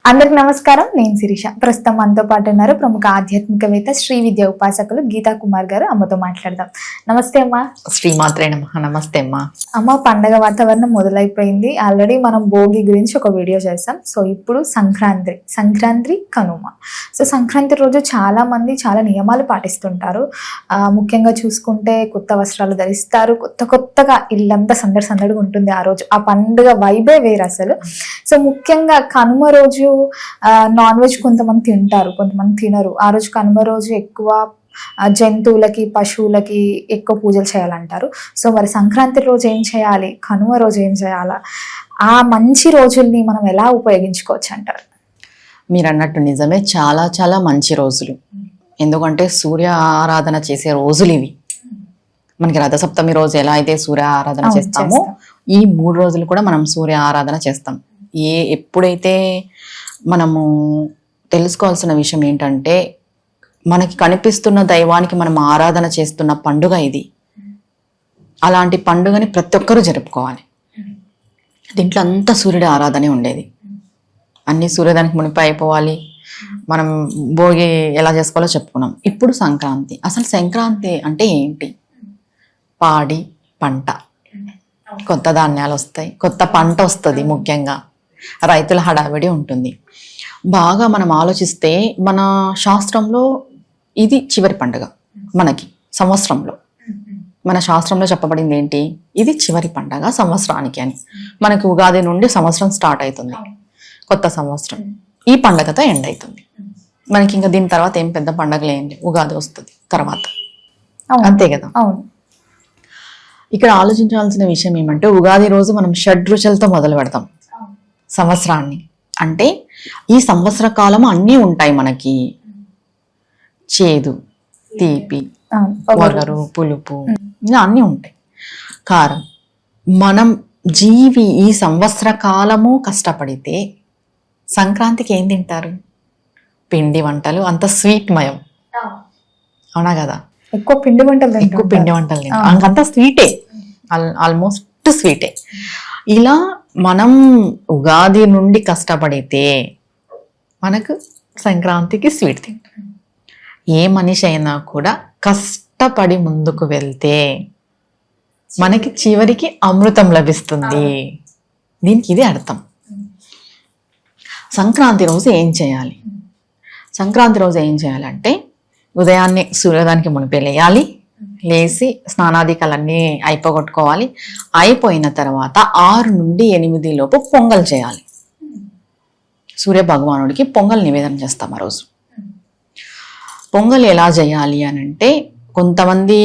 అందరికి నమస్కారం. నేను శిరీష. ప్రస్తుతం మనతో పాటు ఉన్నారు ప్రముఖ ఆధ్యాత్మికవేత్త శ్రీ విద్య ఉపాసకులు గీతా కుమార్ గారు. అమ్మతో మాట్లాడదాం. నమస్తే అమ్మా. శ్రీమాత్రే నమః. నమస్తే అమ్మా. అమ్మ, పండగ వాతావరణం మొదలైపోయింది. ఆల్రెడీ మనం భోగి గురించి ఒక వీడియో చేసాం. సో ఇప్పుడు సంక్రాంతి కనుమ. సో సంక్రాంతి రోజు చాలా మంది చాలా నియమాలు పాటిస్తుంటారు. ముఖ్యంగా చూసుకుంటే కొత్త వస్త్రాలు ధరిస్తారు, కొత్తగా ఇల్లంతా సందడిగా ఉంటుంది. ఆ రోజు ఆ పండుగ వైబే వేరు అసలు. సో ముఖ్యంగా కనుమ రోజు నాన్ వెజ్ కొంతమంది తింటారు, కొంతమంది తినరు. ఆ రోజు కనుమ రోజు ఎక్కువ జంతువులకి, పశువులకి ఎక్కువ పూజలు చేయాలంటారు. సో మరి సంక్రాంతి రోజు ఏం చేయాలి, కనుమ రోజు ఏం చేయాలా, ఆ మంచి రోజుల్ని మనం ఎలా ఉపయోగించుకోవచ్చు అంటారు? మీరు అన్నట్టు నిజమే, చాలా చాలా మంచి రోజులు. ఎందుకంటే సూర్య ఆరాధన చేసే రోజులు ఇవి. మనకి రథసప్తమి రోజు ఎలా అయితే సూర్య ఆరాధన చేస్తామో, ఈ 3 రోజులు కూడా మనం సూర్య ఆరాధన చేస్తాం. ఎప్పుడైతే మనము తెలుసుకోవాల్సిన విషయం ఏంటంటే, మనకి కనిపిస్తున్న దైవానికి మనం ఆరాధన చేస్తున్న పండుగ ఇది. అలాంటి పండుగని ప్రతి ఒక్కరూ జరుపుకోవాలి. దీంట్లో అంతా సూర్యుడి ఆరాధనే ఉండేది. అన్ని సూర్యోదయానికి మునిపి అయిపోవాలి. మనం భోగి ఎలా చేసుకోవాలో చెప్పుకున్నాం. ఇప్పుడు సంక్రాంతి. అసలు సంక్రాంతి అంటే ఏంటి? పాడి పంట, కొత్త ధాన్యాలు వస్తాయి, కొత్త పంట వస్తుంది. ముఖ్యంగా రైతుల హడావిడి ఉంటుంది. బాగా మనం ఆలోచిస్తే మన శాస్త్రంలో ఇది చివరి పండుగ. మనకి సంవత్సరంలో మన శాస్త్రంలో చెప్పబడింది ఏంటి? ఇది చివరి పండుగ సంవత్సరానికి అని. మనకి ఉగాది నుండి సంవత్సరం స్టార్ట్ అవుతుంది, కొత్త సంవత్సరం. ఈ పండుగతో ఎండ్ అవుతుంది. మనకి ఇంకా దీని తర్వాత ఏం పెద్ద పండుగలు ఏం లేవు. ఉగాది వస్తుంది తర్వాత, అంతే కదా. అవును. ఇక్కడ ఆలోచించాల్సిన విషయం ఏమంటే, ఉగాది రోజు మనం షడ్రుచులతో మొదలు పెడతాం సంవత్సరాన్ని. అంటే ఈ సంవత్సర కాలం అన్నీ ఉంటాయి మనకి. చేదు, తీపి, వగరు, పులుపు, ఇలా అన్నీ ఉంటాయి. కారం. మనం జీవి ఈ సంవత్సర కాలము కష్టపడితే సంక్రాంతికి ఏం తింటారు? పిండి వంటలు, అంత స్వీట్ మయం. అవునా కదా? ఎక్కువ పిండి వంటలు తింటాం. అంతా స్వీటే, ఆల్మోస్ట్ స్వీటే. ఇలా మనం ఉగాది నుండి కష్టపడితే మనకు సంక్రాంతికి స్వీట్ తింటాం. ఏ మనిషి అయినా కూడా కష్టపడి ముందుకు వెళ్తే మనకి చివరికి అమృతం లభిస్తుంది. దీనికి ఇది అర్థం. సంక్రాంతి రోజు ఏం చేయాలి? సంక్రాంతి రోజు ఏం చేయాలంటే, ఉదయాన్నే సూర్యోదయానికి మునిపే లేయాలి. లేచి స్నానాధికాలన్నీ అయిపోగొట్టుకోవాలి. అయిపోయిన తర్వాత 6 నుండి 8 లోపు పొంగల్ చేయాలి. సూర్య భగవానుడికి పొంగల్ నివేదన చేస్తాం ఆ రోజు. పొంగల్ ఎలా చేయాలి అని అంటే, కొంతమంది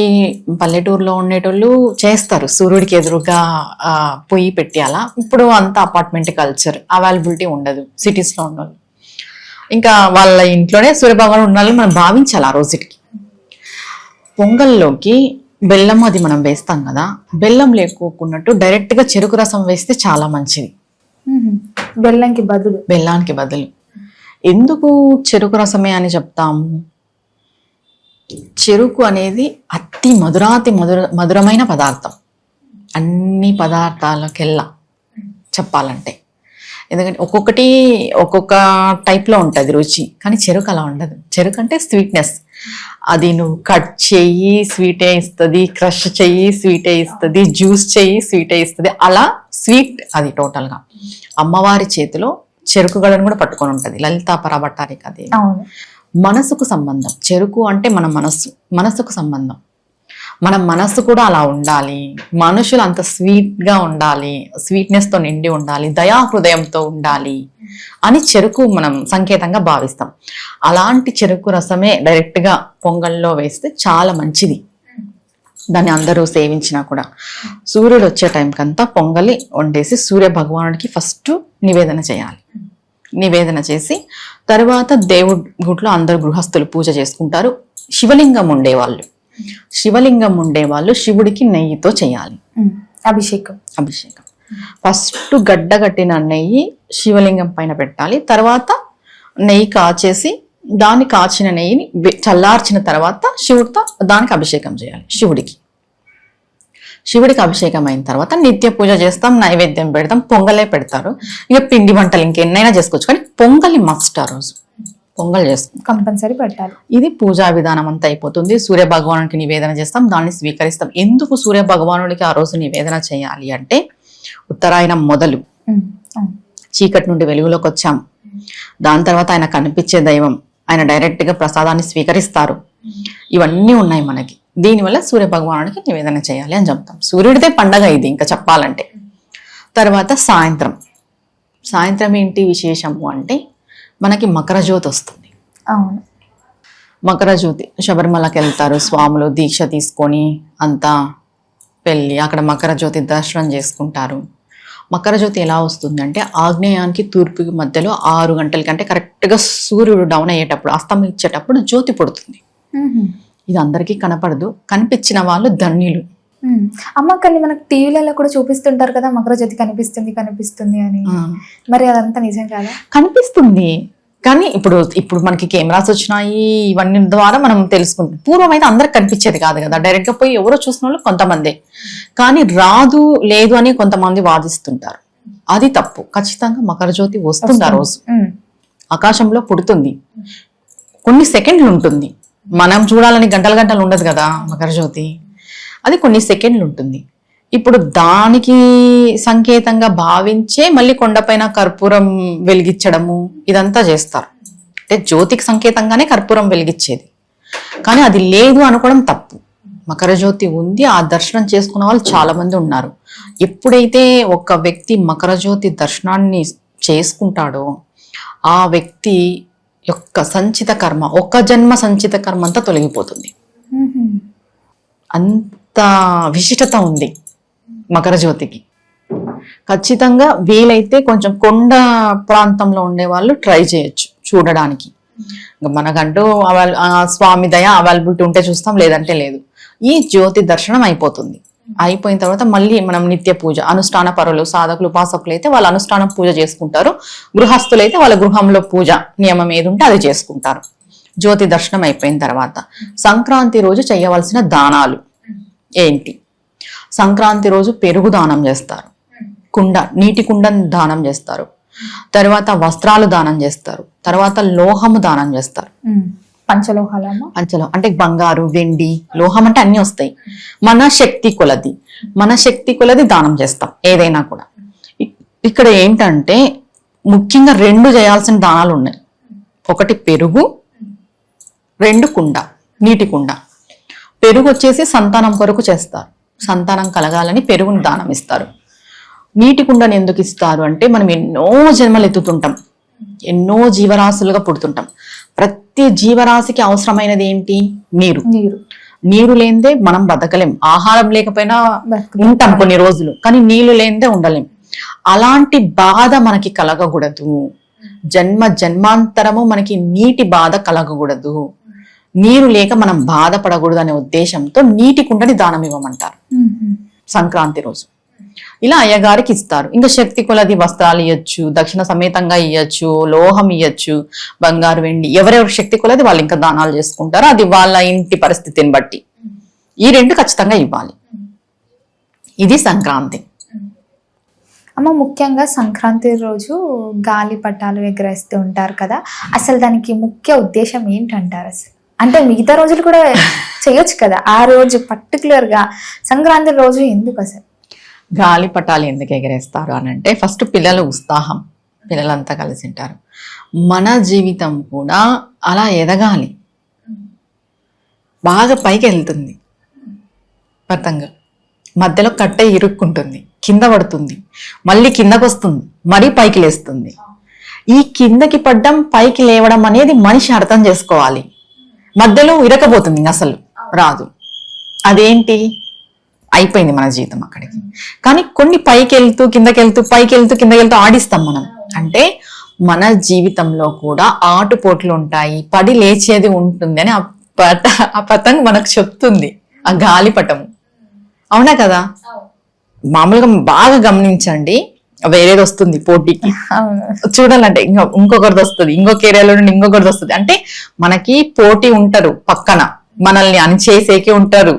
పల్లెటూరులో ఉండేటోళ్ళు చేస్తారు, సూర్యుడికి ఎదురుగా పొయ్యి పెట్టి. అలా ఇప్పుడు అంత అపార్ట్మెంట్ కల్చర్ అవైలబిలిటీ ఉండదు సిటీస్లో ఉన్నోళ్ళు. ఇంకా వాళ్ళ ఇంట్లోనే సూర్యభగవానుడు ఉండాలని మనం భావించాలి ఆ రోజుకి. పొంగల్లోకి బెల్లం అది మనం వేస్తాం కదా, బెల్లం లేకోకున్నట్టు డైరెక్ట్గా చెరుకు రసం వేస్తే చాలా మంచిది. బెల్లానికి బదులు. ఎందుకు చెరుకు రసమే అని చెప్తాము? చెరుకు అనేది అతి మధురమైన పదార్థం అన్ని పదార్థాలకెల్లా చెప్పాలంటే. ఎందుకంటే ఒక్కొక్కటి ఒక్కొక్క టైప్లో ఉంటుంది రుచి, కానీ చెరుకు అలా ఉండదు. చెరుకు అంటే స్వీట్నెస్. అది నువ్వు కట్ చెయ్యి స్వీటే ఇస్తుంది, క్రష్ చెయ్యి స్వీటే ఇస్తుంది, జ్యూస్ చెయ్యి స్వీటే ఇస్తుంది. అలా స్వీట్ అది టోటల్గా. అమ్మవారి చేతిలో చెరుకు గడను కూడా పట్టుకొని ఉంటుంది, లలితా పరాభట్టారిక. అది మనసుకు సంబంధం. చెరుకు అంటే మన మనసుకు సంబంధం. మన మనస్సు కూడా అలా ఉండాలి. మనుషులు అంత స్వీట్గా ఉండాలి, స్వీట్నెస్తో నిండి ఉండాలి, దయా హృదయంతో ఉండాలి అని చెరుకు మనం సంకేతంగా భావిస్తాం. అలాంటి చెరుకు రసమే డైరెక్ట్గా పొంగల్లో వేస్తే చాలా మంచిది. దాన్ని అందరూ సేవించినా కూడా. సూర్యుడు వచ్చే టైంకంతా పొంగలి వండేసి సూర్య భగవానుడికి ఫస్ట్ నివేదన చేయాలి. నివేదన చేసి తర్వాత దేవుడి గుట్లో అందరు గృహస్థులు పూజ చేసుకుంటారు. శివలింగం ఉండేవాళ్ళు శివుడికి నెయ్యితో చేయాలి అభిషేకం. ఫస్ట్ గడ్డగట్టిన నెయ్యి శివలింగం పైన పెట్టాలి. తర్వాత నెయ్యి కాచేసి దాన్ని కాచిన నెయ్యిని చల్లార్చిన తర్వాత శివుడితో దానికి అభిషేకం చేయాలి శివుడికి. శివుడికి అభిషేకం అయిన తర్వాత నిత్య పూజ చేస్తాం, నైవేద్యం పెడతాం, పొంగలే పెడతారు. ఇక పిండి వంటలు ఇంకెన్నైనా చేసుకోవచ్చు, కానీ పొంగలి మస్ట్ ఆ రోజు పొంగల్ చేస్తాం, కంపల్సరీ పెట్టాలి. ఇది పూజా విధానం అంతా అయిపోతుంది. సూర్య భగవానుడికి నివేదన చేస్తాం, దాన్ని స్వీకరిస్తాం. ఎందుకు సూర్య భగవానుడికి ఆ రోజు నివేదన చేయాలి అంటే, ఉత్తరాయణం మొదలు చీకటి నుండి వెలుగులోకి వచ్చాం, దాని తర్వాత ఆయన కనిపించే దైవం, ఆయన డైరెక్ట్ గా ప్రసాదాన్ని స్వీకరిస్తారు, ఇవన్నీ ఉన్నాయి మనకి. దీనివల్ల సూర్య భగవానుడికి నివేదన చేయాలి అని చెప్తాం. సూర్యుడిదే పండగ ఇది ఇంకా చెప్పాలంటే. తర్వాత సాయంత్రం ఏంటి విశేషము అంటే, మనకి మకర జ్యోతి వస్తుంది. అవును, మకర జ్యోతి శబరిమలకి వెళ్తారు స్వాములు, దీక్ష తీసుకొని అంతా వెళ్ళి అక్కడ మకర జ్యోతి దర్శనం చేసుకుంటారు. మకర జ్యోతి ఎలా వస్తుంది అంటే, ఆగ్నేయానికి తూర్పుకి మధ్యలో 6 గంటల కంటే కరెక్ట్గా సూర్యుడు డౌన్ అయ్యేటప్పుడు, అస్తమించేటప్పుడు జ్యోతి పుడుతుంది. ఇది అందరికీ కనపడదు, కనిపించిన వాళ్ళు ధన్యులు. అమ్మ, కానీ మనకు టీవీలలో కూడా చూపిస్తుంటారు కదా మకర జ్యోతి కనిపిస్తుంది అని, మరి అదంతా నిజం కాదా? కనిపిస్తుంది, కానీ ఇప్పుడు మనకి కెమెరాస్ వచ్చినాయి, ఇవన్నీ ద్వారా మనం తెలుసుకుంటాం. పూర్వం అయితే అందరికి కనిపించేది కాదు కదా, డైరెక్ట్ గా పోయి ఎవరో చూసిన వాళ్ళు కొంతమంది, కానీ రాదు లేదు అని కొంతమంది వాదిస్తుంటారు. అది తప్పు. ఖచ్చితంగా మకర జ్యోతి వస్తుంది ఆ రోజు, ఆకాశంలో పుడుతుంది, కొన్ని సెకండ్లు ఉంటుంది. మనం చూడాలని గంటలు ఉండదు కదా మకర జ్యోతి, అది కొన్ని సెకండ్లు ఉంటుంది. ఇప్పుడు దానికి సంకేతంగా భావించే మళ్ళీ కొండపైన కర్పూరం వెలిగించడము ఇదంతా చేస్తారు. అంటే జ్యోతికి సంకేతంగానే కర్పూరం వెలిగించేది, కానీ అది లేదు అనుకోవడం తప్పు. మకర జ్యోతి ఉంది, ఆ దర్శనం చేసుకున్న వాళ్ళు చాలా మంది ఉన్నారు. ఎప్పుడైతే ఒక వ్యక్తి మకర జ్యోతి దర్శనాన్ని చేసుకుంటాడో, ఆ వ్యక్తి యొక్క సంచిత కర్మ, ఒక జన్మ సంచిత కర్మ అంతా తొలగిపోతుంది. అంత విశిష్టత ఉంది మకర జ్యోతికి. ఖచ్చితంగా వీలైతే కొంచెం కొండ ప్రాంతంలో ఉండే వాళ్ళు ట్రై చేయొచ్చు చూడడానికి. మనకంటూ స్వామి దయ అవైలబిలిటీ ఉంటే చూస్తాం, లేదంటే లేదు. ఈ జ్యోతి దర్శనం అయిపోతుంది. అయిపోయిన తర్వాత మళ్ళీ మనం నిత్య పూజ, అనుష్ఠాన పరులు, సాధకులు, ఉపాసకులు అయితే వాళ్ళ అనుష్ఠానం పూజ చేసుకుంటారు, గృహస్థులు అయితే వాళ్ళ గృహంలో పూజ నియమం ఏది ఉంటే అది చేసుకుంటారు. జ్యోతి దర్శనం అయిపోయిన తర్వాత సంక్రాంతి రోజు చేయవలసిన దానాలు ఏంటి? సంక్రాంతి రోజు పెరుగు దానం చేస్తారు, నీటి కుండను దానం చేస్తారు, తర్వాత వస్త్రాలు దానం చేస్తారు, తర్వాత లోహము దానం చేస్తారు. పంచలోహాలు అంటే బంగారు, వెండి, లోహం అంటే అన్ని వస్తాయి. మన శక్తి కొలది దానం చేస్తాం ఏదైనా కూడా. ఇక్కడ ఏంటంటే ముఖ్యంగా 2 చేయాల్సిన దానాలు ఉన్నాయి. ఒకటి పెరుగు, 2 కుండ, నీటి కుండ. పెరుగు వచ్చేసి సంతానం కొరకు చేస్తారు, సంతానం కలగాలని పెరుగుని దానం ఇస్తారు. నీటి కుండని ఎందుకు ఇస్తారు అంటే, మనం ఎన్నో జన్మలు ఎత్తుతుంటాం, ఎన్నో జీవరాశులుగా పుడుతుంటాం. ప్రతి జీవరాశికి అవసరమైనది ఏంటి? నీరు లేనిదే మనం బతకలేం. ఆహారం లేకపోయినా ఉంటాం కొన్ని రోజులు, కానీ నీళ్లు లేనిదే ఉండలేం. అలాంటి బాధ మనకి కలగకూడదు, జన్మాంతరము మనకి నీటి బాధ కలగకూడదు, నీరు లేక మనం బాధపడకూడదు అనే ఉద్దేశంతో నీటి కుండని దానం ఇవ్వమంటారు సంక్రాంతి రోజు. ఇలా అయ్యగారికి ఇస్తారు. ఇంకా శక్తి కొలది వస్త్రాలు ఇవ్వచ్చు, దక్షిణ సమేతంగా ఇవ్వచ్చు, లోహం ఇవ్వచ్చు, బంగారు, వెండి, ఎవరెవరి శక్తి కొలది వాళ్ళు ఇంకా దానాలు చేసుకుంటారు. అది వాళ్ళ ఇంటి పరిస్థితిని బట్టి ఈ 2 ఖచ్చితంగా ఇవ్వాలి. ఇది సంక్రాంతి. అమ్మ, ముఖ్యంగా సంక్రాంతి రోజు గాలి పటాలు ఎగరేస్తూ ఉంటారు కదా, అసలు దానికి ముఖ్య ఉద్దేశం ఏంటంటారు? అసలు అంటే మిగతా రోజులు కూడా చేయొచ్చు కదా, ఆ రోజు పర్టికులర్ గా సంక్రాంతి రోజు ఎందుకు అసలు గాలి పటాలు ఎందుకు ఎగరేస్తారు అని అంటే, ఫస్ట్ పిల్లల ఉత్సాహం, పిల్లలంతా కలిసి ఉంటారు. మన జీవితం కూడా అలా ఎదగాలి, బాగా పైకి వెళ్తుంది. పతంగా మధ్యలో కట్టే ఇరుక్కుంటుంది, కింద పడుతుంది, మళ్ళీ కిందకు వస్తుంది, మరీ పైకి లేస్తుంది. ఈ కిందకి పడ్డం పైకి లేవడం అనేది మనిషి అర్థం చేసుకోవాలి. మధ్యలో ఇరకపోతుంది, అసలు రాదు. అదేంటి? అయిపోయింది మన జీవితం అక్కడికి. కానీ కొన్ని పైకి వెళ్తూ కిందకి వెళ్తూ, పైకి వెళ్తూ కిందకి వెళ్తూ ఆడిస్తాం మనం. అంటే మన జీవితంలో కూడా ఆటుపోట్లు ఉంటాయి, పడి లేచేది ఉంటుంది అని ఆ పతంగ మనకు చెప్తుంది, ఆ గాలిపటము. అవునా కదా? మామూలుగా బాగా గమనించండి, వేరేది వస్తుంది పోటీకి చూడాలంటే, ఇంకొకరిది వస్తుంది, ఇంకొక ఏరియాలో నుండి ఇంకొకరిది వస్తుంది. అంటే మనకి పోటీ ఉంటారు, పక్కన మనల్ని అణిచేసేకే ఉంటారు,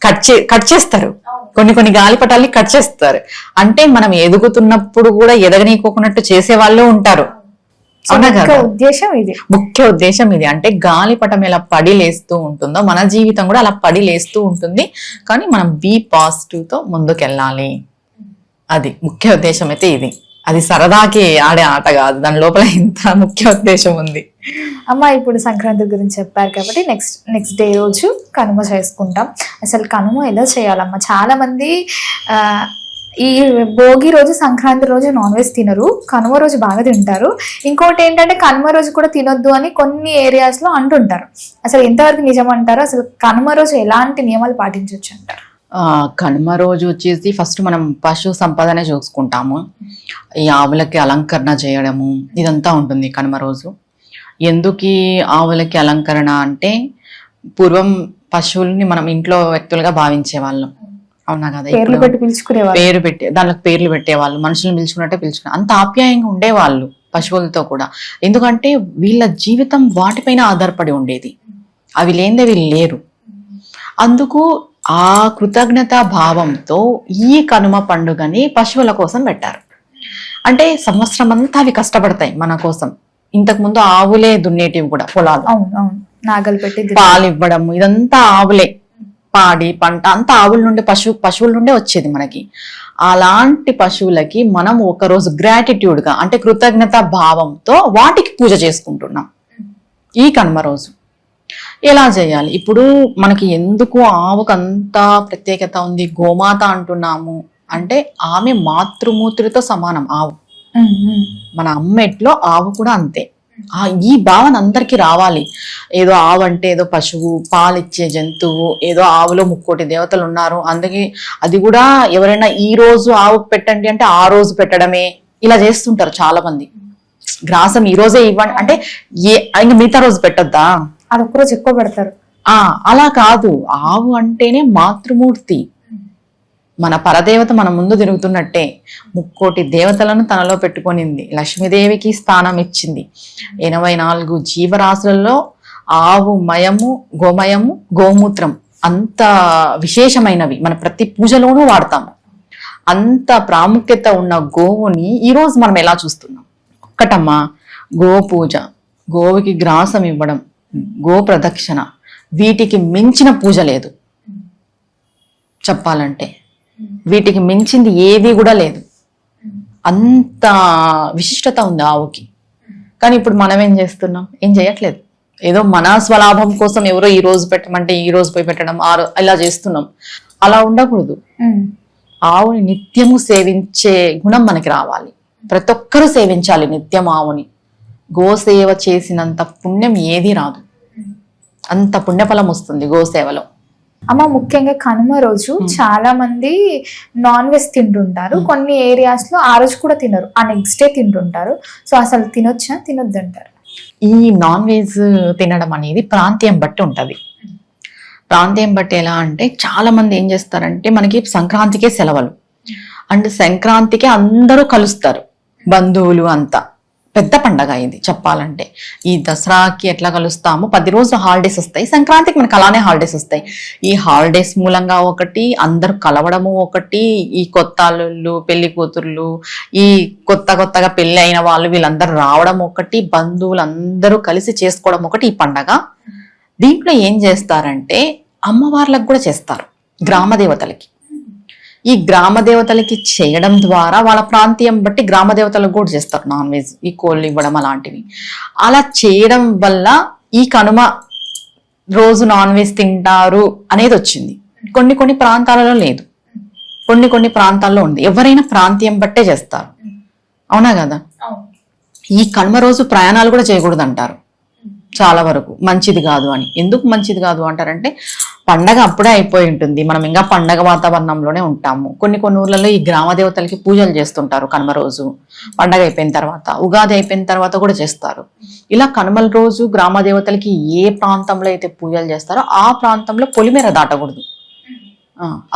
కట్ చేస్తారు. కొన్ని కొన్ని గాలిపటాల్ని కట్ చేస్తారు. అంటే మనం ఎదుగుతున్నప్పుడు కూడా ఎదగనీకోకున్నట్టు చేసే వాళ్ళు ఉంటారు. అవునా కదా? ముఖ్య ఉద్దేశం ఇది. అంటే గాలిపటం ఎలా పడి లేస్తూ ఉంటుందో మన జీవితం కూడా అలా పడి లేస్తూ ఉంటుంది. కానీ మనం బీ పాజిటివ్ తో ముందుకెళ్ళాలి. అది ముఖ్య ఉద్దేశం అయితే ఇది. అది సరదాకి ఆడే ఆట కాదు, దాని లోపల ఇంత ముఖ్య ఉద్దేశం ఉంది. అమ్మ ఇప్పుడు సంక్రాంతి గురించి చెప్పారు కాబట్టి నెక్స్ట్ డే రోజు కనుమ చేసుకుంటాం. అసలు కనుమ ఎలా చేయాలమ్మా? చాలా మంది ఈ భోగి రోజు, సంక్రాంతి రోజు నాన్ వెజ్ తినరు, కనుమ రోజు బాగా తింటారు. ఇంకోటి ఏంటంటే కనుమ రోజు కూడా తినొద్దు అని కొన్ని ఏరియాస్ లో అంటుంటారు. అసలు ఎంతవరకు నిజం అంటారు? అసలు కనుమ రోజు ఎలాంటి నియమాలు పాటించవచ్చు అంటారు? కనుమ రోజు వచ్చేసి ఫస్ట్ మనం పశు సంపదనే చూసుకుంటాము. ఈ ఆవులకి అలంకరణ చేయడము ఇదంతా ఉంటుంది కనుమ రోజు. ఎందుకు ఈ ఆవులకి అలంకరణ అంటే పూర్వం పశువుల్ని మనం ఇంట్లో వ్యక్తులుగా భావించే వాళ్ళం. అవునా కదా? పేరు పెట్టి దానికి పేర్లు పెట్టేవాళ్ళు, మనుషులను పిలుచుకున్నట్టే పిలుచుకున్నారు. అంత ఆప్యాయంగా ఉండేవాళ్ళు పశువులతో కూడా. ఎందుకంటే వీళ్ళ జీవితం వాటిపైన ఆధారపడి ఉండేది. అవి లేనిదే వీళ్ళు లేరు. అందుకు ఆ కృతజ్ఞతా భావంతో ఈ కనుమ పండుగని పశువుల కోసం పెట్టారు. అంటే సంవత్సరం అంతా అవి కష్టపడతాయి మన కోసం. ఇంతకు ముందు ఆవులే దున్నేటివి కూడా పొలాలు, నాగలు పెట్టి పాలు ఇవ్వడం ఇదంతా ఆవులే. పాడి పంట అంతా ఆవుల నుండి పశువుల నుండే వచ్చేది మనకి. అలాంటి పశువులకి మనం ఒకరోజు గ్రాటిట్యూడ్ గా అంటే కృతజ్ఞత భావంతో వాటికి పూజ చేసుకుంటున్నాం ఈ కనుమ రోజు. ఎలా చేయాలి? ఇప్పుడు మనకి ఎందుకు ఆవుకు అంత ప్రత్యేకత ఉంది? గోమాత అంటున్నాము అంటే ఆమె మాతృమూర్తితో సమానం ఆవు. మన అమ్మెట్లో ఆవు కూడా అంతే. ఈ భావన అందరికీ రావాలి. ఏదో ఆవు అంటే ఏదో పశువు, పాలిచ్చే జంతువు, ఏదో ఆవులో 3 దేవతలు ఉన్నారు, అందుకే అది కూడా ఎవరైనా ఈ రోజు ఆవు పెట్టండి అంటే ఆ రోజు పెట్టడమే ఇలా చేస్తుంటారు చాలా మంది. గ్రాసం ఈ రోజే ఇవ్వండి అంటే ఇంకా మిగతా రోజు పెట్టొద్దా? అదొక రోజు ఎక్కువ పెడతారు. అలా కాదు. ఆవు అంటేనే మాతృమూర్తి, మన పరదేవత మన ముందు తిరుగుతున్నట్టే. 3 దేవతలను తనలో పెట్టుకొనింది. లక్ష్మీదేవికి స్థానం ఇచ్చింది. 84 జీవరాశులలో ఆవు మయము, గోమయము, గోమూత్రం అంత విశేషమైనవి. మన ప్రతి పూజలోనూ వాడతాము. అంత ప్రాముఖ్యత ఉన్న గోవుని ఈరోజు మనం ఎలా చూస్తున్నాం? ఒక్కటమ్మా, గో పూజ, గోవుకి గ్రాసం ఇవ్వడం, గో ప్రదక్షిణ, వీటికి మించిన పూజ లేదు చెప్పాలంటే. వీటికి మించింది ఏది కూడా లేదు. అంత విశిష్టత ఉంది ఆవుకి. కానీ ఇప్పుడు మనం ఏం చేస్తున్నాం? ఏం చేయట్లేదు. ఏదో మన స్వలాభం కోసం ఎవరో ఈ రోజు పెట్టమంటే ఈ రోజు పోయి పెట్టడం, ఇలా చేస్తున్నాం. అలా ఉండకూడదు. ఆవుని నిత్యము సేవించే గుణం మనకి రావాలి. ప్రతి ఒక్కరూ సేవించాలి నిత్యం ఆవుని. గోసేవ చేసినంత పుణ్యం ఏది రాదు. అంత పుణ్యఫలం వస్తుంది గోసేవలో. అమ్మ, ముఖ్యంగా కనుమ రోజు చాలా మంది నాన్ వెజ్ తింటుంటారు. కొన్ని ఏరియాస్ లో ఆ రోజు కూడా తినరు, ఆ నెక్స్ట్ డే తింటుంటారు. సో అసలు తినొచ్చా, తినొద్దంటారు? ఈ నాన్ వెజ్ తినడం అనేది ప్రాంతీయం బట్టి ఉంటది. ప్రాంతీయం బట్టి ఎలా అంటే చాలా మంది ఏం చేస్తారంటే, మనకి సంక్రాంతికే సెలవులు అండ్ సంక్రాంతికే అందరూ కలుస్తారు బంధువులు అంతా. పెద్ద పండగ ఇది చెప్పాలంటే. ఈ దసరాకి ఎట్లా కలుస్తామో 10 రోజులు హాలిడేస్ వస్తాయి, సంక్రాంతికి మనకు అలానే హాలిడేస్ వస్తాయి. ఈ హాలిడేస్ మూలంగా ఒకటి, అందరు కలవడము ఒకటి, ఈ కొత్త అల్లుళ్ళు, పెళ్లి కూతుర్లు, ఈ కొత్తగా పెళ్లి అయిన వాళ్ళు వీళ్ళందరూ రావడం ఒకటి, బంధువులు అందరూ కలిసి చేసుకోవడం ఒకటి ఈ పండగ. దీంట్లో ఏం చేస్తారంటే అమ్మవార్లకు కూడా చేస్తారు, గ్రామ దేవతలకి. ఈ గ్రామ దేవతలకి చేయడం ద్వారా వాళ్ళ ప్రాంతీయం బట్టి గ్రామ దేవతలకు కూడా చేస్తారు నాన్ వెజ్, ఈ కోళ్ళు ఇవ్వడం అలాంటివి. అలా చేయడం వల్ల ఈ కనుమ రోజు నాన్ వెజ్ తింటారు అనేది వచ్చింది. కొన్ని ప్రాంతాలలో లేదు, కొన్ని ప్రాంతాల్లో ఉంది. ఎవరైనా ప్రాంతీయం బట్టే చేస్తారు. అవునా కదా? ఈ కనుమ రోజు ప్రయాణాలు కూడా చేయకూడదు అంటారు చాలా వరకు. మంచిది కాదు అని. ఎందుకు మంచిది కాదు అంటారంటే, పండగ అప్పుడే అయిపోయి ఉంటుంది, మనం ఇంకా పండగ వాతావరణంలోనే ఉంటాము. కొన్ని ఊర్లలో ఈ గ్రామ దేవతలకి పూజలు చేస్తుంటారు కనుమ రోజు. పండగ అయిపోయిన తర్వాత, ఉగాది అయిపోయిన తర్వాత కూడా చేస్తారు. ఇలా కనుమల రోజు గ్రామ దేవతలకి ఏ ప్రాంతంలో అయితే పూజలు చేస్తారో ఆ ప్రాంతంలో పొలిమేర దాటకూడదు.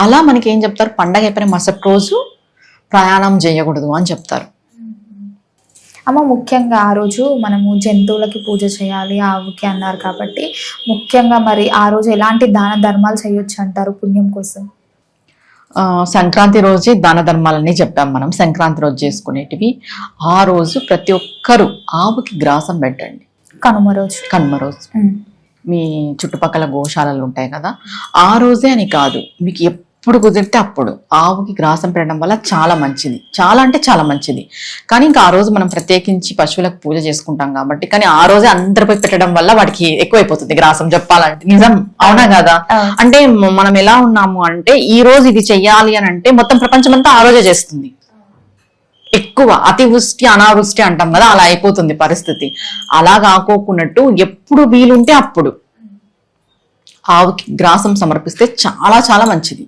అలా మనకి ఏం చెప్తారు, పండగ అయిపోయిన మరుసటి రోజు ప్రయాణం చేయకూడదు అని చెప్తారు. అమ్మ, ముఖ్యంగా ఆ రోజు మనము జంతువులకి పూజ చేయాలి ఆవుకి అన్నారు కాబట్టి, ముఖ్యంగా మరి ఆ రోజు ఎలాంటి దాన ధర్మాలు చేయొచ్చు అంటారు పుణ్యం కోసం? సంక్రాంతి రోజే దాన ధర్మాలని చెప్పాం మనం. సంక్రాంతి రోజు చేసుకునేటివి. ఆ రోజు ప్రతి ఒక్కరు ఆవుకి గ్రాసం పెట్టండి. కనుమ రోజు. కనుమ రోజు మీ చుట్టుపక్కల గోశాలలు ఉంటాయి కదా, ఆ రోజే అని కాదు, మీకు ఎప్పుడు కుదిరితే అప్పుడు ఆవుకి గ్రాసం పెట్టడం వల్ల చాలా మంచిది. చాలా అంటే చాలా మంచిది. కానీ ఇంకా ఆ రోజు మనం ప్రత్యేకించి పశువులకు పూజ చేసుకుంటాం కాబట్టి, కానీ ఆ రోజే అందరిపై పెట్టడం వల్ల వాటికి ఎక్కువైపోతుంది గ్రాసం చెప్పాలంటే. నిజం అవునా కదా? అంటే మనం ఎలా ఉన్నాము అంటే, ఈ రోజు ఇది చెయ్యాలి అని అంటే మొత్తం ప్రపంచం అంతా ఆ రోజే చేస్తుంది. ఎక్కువ అతివృష్టి అనావృష్టి అంటాం కదా, అలా అయిపోతుంది పరిస్థితి. అలా కాకోకున్నట్టు ఎప్పుడు వీలుంటే అప్పుడు ఆవుకి గ్రాసం సమర్పిస్తే చాలా చాలా మంచిది.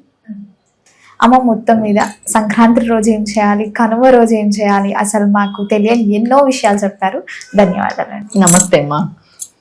అమ్మ, మొత్తం మీద సంక్రాంతి రోజు ఏం చేయాలి, కనుమ రోజు ఏం చేయాలి, అసలు మాకు తెలియని ఎన్నో విషయాలు చెప్పారు. ధన్యవాదాలండి. నమస్తే అమ్మా.